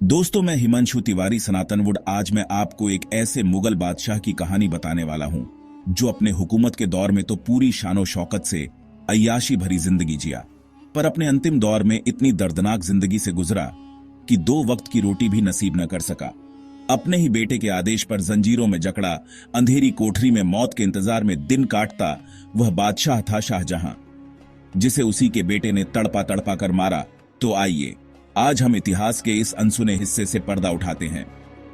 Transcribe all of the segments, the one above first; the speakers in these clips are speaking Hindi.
दोस्तों, मैं हिमांशु तिवारी सनातनवुड। आज मैं आपको एक ऐसे मुगल बादशाह की कहानी बताने वाला हूं जो अपने हुकूमत के दौर में तो पूरी शानो शौकत से अय्याशी भरी जिंदगी जिया, पर अपने अंतिम दौर में इतनी दर्दनाक जिंदगी से गुजरा कि 2 वक्त की रोटी भी नसीब न कर सका। अपने ही बेटे के आदेश पर जंजीरों में जकड़ा, अंधेरी कोठरी में मौत के इंतजार में दिन काटता वह बादशाह था शाहजहां, जिसे उसी के बेटे ने तड़पा तड़पा कर मारा। तो आइए आज हम इतिहास के इस अनसुने हिस्से से पर्दा उठाते हैं।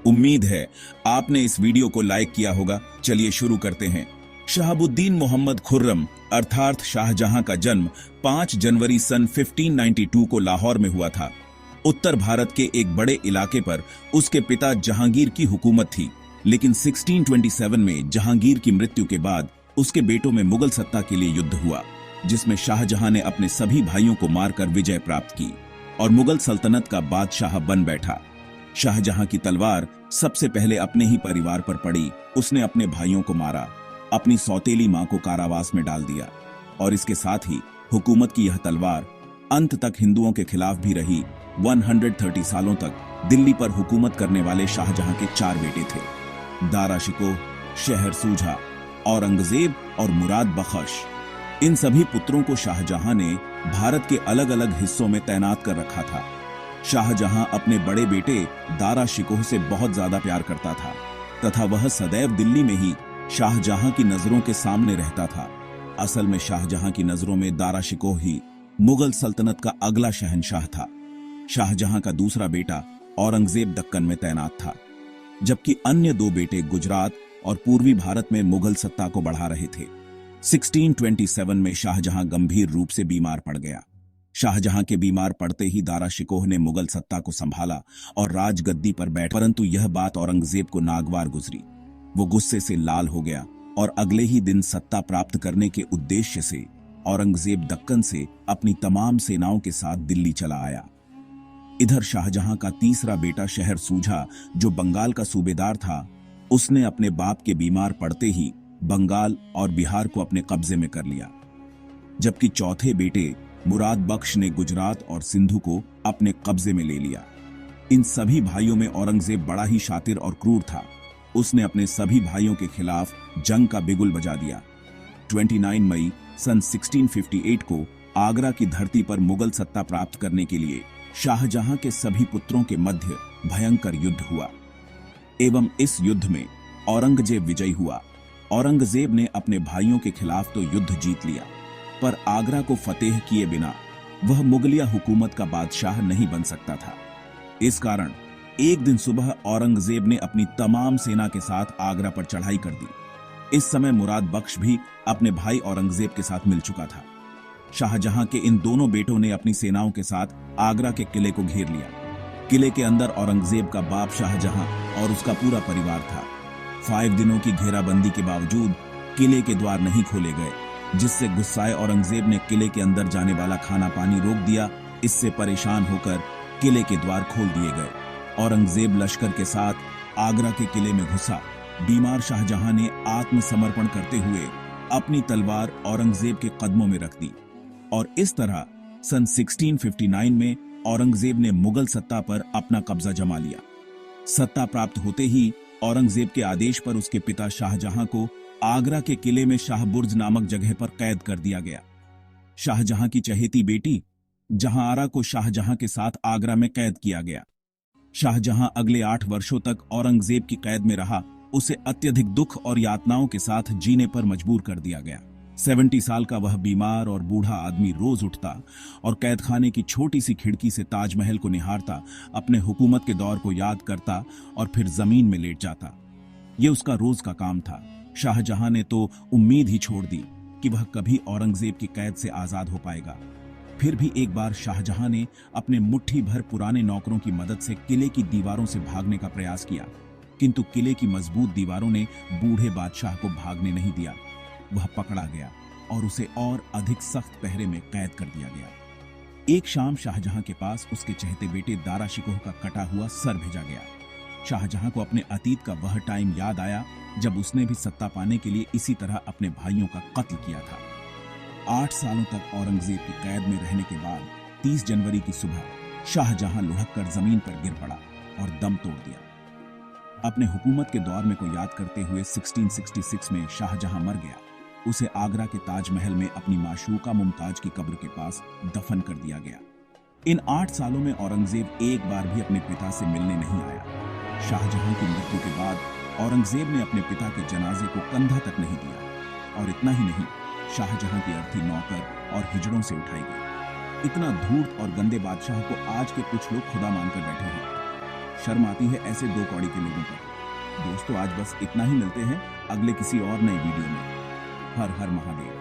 उम्मीद है आपने इस वीडियो को लाइक किया होगा। चलिए शुरू करते हैं। शहाबुद्दीन मोहम्मद खुर्रम अर्थात शाहजहां का जन्म 5 जनवरी सन 1592 को लाहौर में हुआ था। उत्तर भारत के एक बड़े इलाके पर उसके पिता जहांगीर की हुकूमत थी, लेकिन 1627 में जहांगीर की मृत्यु के बाद उसके बेटों में मुगल सत्ता के लिए युद्ध हुआ, जिसमें शाहजहां ने अपने सभी भाइयों को मारकर विजय प्राप्त की और मुगल सल्तनत का बादशाह बन बैठा। शाहजहां की तलवार सबसे पहले अपने ही परिवार पर पड़ी। उसने अपने भाइयों को मारा, अपनी सौतेली मां को कारावास में डाल दिया और इसके साथ ही हुकूमत की यह तलवार अंत तक हिंदुओं के खिलाफ भी रही। 130 सालों तक दिल्ली पर हुकूमत करने वाले शाहजहां के 4 बेटे थे: दारा शिकोह, शहर सूझा, औरंगजेब और मुराद बख्श। इन सभी पुत्रों को शाहजहां ने भारत के अलग अलग हिस्सों में तैनात कर रखा था। शाहजहां अपने बड़े बेटे दारा शिकोह से बहुत ज्यादा प्यार करता था तथा वह सदैव दिल्ली में ही शाहजहां की नजरों के सामने रहता था। असल में शाहजहां की नजरों में दारा शिकोह ही मुगल सल्तनत का अगला शहंशाह था। शाहजहां का दूसरा बेटा औरंगजेब दक्कन में तैनात था, जबकि अन्य 2 बेटे गुजरात और पूर्वी भारत में मुगल सत्ता को बढ़ा रहे थे। 1627 में शाहजहां गंभीर रूप से बीमार पड़ गया। शाहजहां के बीमार पड़ते ही दारा शिकोह ने मुगल सत्ता को संभाला और राजगद्दी पर बैठ, परंतु यह बात औरंगजेब को नागवार गुजरी। वो गुस्से से लाल हो गया और अगले ही दिन सत्ता प्राप्त करने के उद्देश्य से औरंगजेब दक्कन से अपनी तमाम सेनाओं के साथ दिल्ली चला आया। इधर शाहजहां का तीसरा बेटा शहर सूझा, जो बंगाल का सूबेदार था, उसने अपने बाप के बीमार पड़ते ही बंगाल और बिहार को अपने कब्जे में कर लिया, जबकि चौथे बेटे मुराद बख्श ने गुजरात और सिंधु को अपने कब्जे में ले लिया। इन सभी भाइयों में औरंगजेब बड़ा ही शातिर और क्रूर था। उसने अपने सभी भाइयों के खिलाफ जंग का बिगुल बजा दिया। 29 मई सन 1658 को आगरा की धरती पर मुगल सत्ता प्राप्त करने के लिए शाहजहां के सभी पुत्रों के मध्य भयंकर युद्ध हुआ एवं इस युद्ध में औरंगजेब विजयी हुआ। औरंगजेब ने अपने भाइयों के खिलाफ तो युद्ध जीत लिया, पर आगरा को फतेह किए बिना वह मुगलिया हुकूमत का बादशाह नहीं बन सकता था। इस कारण एक दिन सुबह औरंगजेब ने अपनी तमाम सेना के साथ आगरा पर चढ़ाई कर दी। इस समय मुराद बख्श भी अपने भाई औरंगजेब के साथ मिल चुका था। शाहजहां के इन दोनों बेटों ने अपनी सेनाओं के साथ आगरा के किले को घेर लिया। किले के अंदर औरंगजेब का बाप शाहजहां और उसका पूरा परिवार था। 5 दिनों की घेराबंदी के बावजूद किले के द्वार नहीं खोले गए, जिससे गुस्साए औरंगजेब ने किले के अंदर जाने वाला खाना पानी रोक दिया। इससे परेशान होकर किले के द्वार खोल दिए गए। औरंगजेब लश्कर के साथ आगरा के किले में घुसा। बीमार शाहजहां ने आत्मसमर्पण करते हुए अपनी तलवार औरंगजेब के कदमों में रख दी और इस तरह सन 1659 में औरंगजेब ने मुगल सत्ता पर अपना कब्जा जमा लिया। सत्ता प्राप्त होते ही औरंगजेब के आदेश पर उसके पिता शाहजहां को आगरा के किले में शाहबुर्ज नामक जगह पर कैद कर दिया गया। शाहजहां की चहेती बेटी जहांआरा को शाहजहां के साथ आगरा में कैद किया गया। शाहजहां अगले 8 वर्षों तक औरंगजेब की कैद में रहा। उसे अत्यधिक दुख और यातनाओं के साथ जीने पर मजबूर कर दिया गया। 70 साल का वह बीमार और बूढ़ा आदमी रोज उठता और कैदखाने की छोटी सी खिड़की से ताजमहल को निहारता, अपने हुकूमत के दौर को याद करता और फिर जमीन में लेट जाता। यह उसका रोज का काम था। शाहजहां ने तो उम्मीद ही छोड़ दी कि वह कभी औरंगजेब की कैद से आजाद हो पाएगा। फिर भी एक बार शाहजहां ने अपने मुट्ठी भर पुराने नौकरों की मदद से किले की दीवारों से भागने का प्रयास किया, किंतु किले की मजबूत दीवारों ने बूढ़े बादशाह को भागने नहीं दिया। वह पकड़ा गया और उसे और अधिक सख्त पहरे में कैद कर दिया गया। एक शाम शाहजहां के पास उसके चहेते बेटे दारा शिकोह का कटा हुआ सर भेजा गया। शाहजहां को अपने अतीत का वह टाइम याद आया जब उसने भी सत्ता पाने के लिए इसी तरह अपने भाइयों का कत्ल किया था। 8 सालों तक औरंगजेब की कैद में रहने के बाद 30 जनवरी की सुबह शाहजहां लुढ़क कर जमीन पर गिर पड़ा और दम तोड़ दिया। अपने हुकूमत के दौर में को याद करते हुए 1666 में शाहजहां मर गया। उसे आगरा के ताजमहल में अपनी माशूका मुमताज की कब्र के पास दफन कर दिया गया। इन 8 सालों में औरंगजेब एक बार भी अपने पिता से मिलने नहीं आया। शाहजहां की मृत्यु के बाद औरंगजेब ने अपने पिता के जनाजे को कंधा तक नहीं दिया। और इतना ही नहीं, शाहजहां की अर्थी नौकर और हिजड़ों से उठाई गई। इतना धूर्त और गंदे बादशाह को आज के कुछ लोग खुदा मानकर बैठे हैं। शर्म आती है ऐसे दो कौड़ी के लोगों पर। दोस्तों, आज बस इतना ही। मिलते हैं अगले किसी और नए वीडियो में। हर हर महादेव।